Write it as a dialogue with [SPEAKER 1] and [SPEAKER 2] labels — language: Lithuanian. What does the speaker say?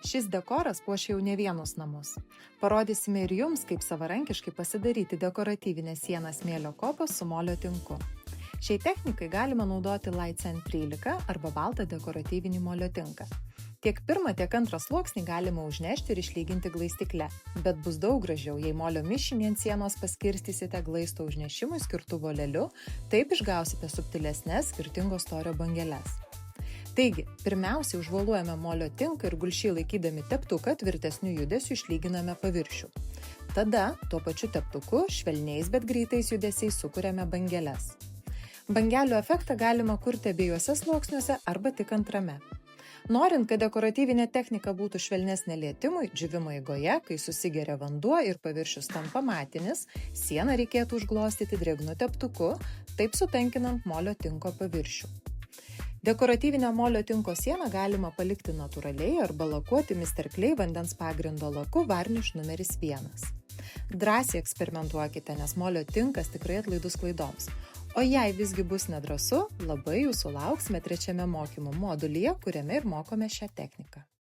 [SPEAKER 1] Šis dekoras puošia jau ne vienus namus. Parodysime ir jums, kaip savarankiškai pasidaryti dekoratyvinę sieną smėlio kopą su molio tinku. Šiai technikai galima naudoti Lightsen 13 arba baltą dekoratyvinį molio tinką. Tiek pirmą, tiek antrą sluoksnį galima užnešti ir išlyginti glaistikle, bet bus daug gražiau, jei molio mišinį ant sienos paskirstysite glaisto užnešimui skirtų voleliu, taip išgausite subtilesnes skirtingo storio bangeles. Taigi, pirmiausiai užvoluojame molio tinką ir gulsčiai laikydami teptuką tvirtesniu judesiu išlyginame paviršių. Tada, tuo pačiu teptuku, švelniais, bet greitais judesiais sukuriame bangeles. Bangelių efektą galima kurti abiejuose sluoksniuose arba tik antrame. Norint, kad dekoratyvinė technika būtų švelnesnė lietimui, džiūvimo eigoje, kai susigeria vanduo ir paviršius tampa matinis, sieną reikėtų užglostyti drėgnu teptuku, taip sutankinant molio tinko paviršių. Dekoratyvinę molio tinko sieną galima palikti natūraliai arba lakuoti Mr. Clay vandens pagrindo laku varniš numeris 1. Drąsiai eksperimentuokite, nes molio tinkas tikrai atlaidus klaidoms. O jei visgi bus nedrąsu, labai jūsų lauksime trečiame mokymų modulyje, kuriame ir mokome šią techniką.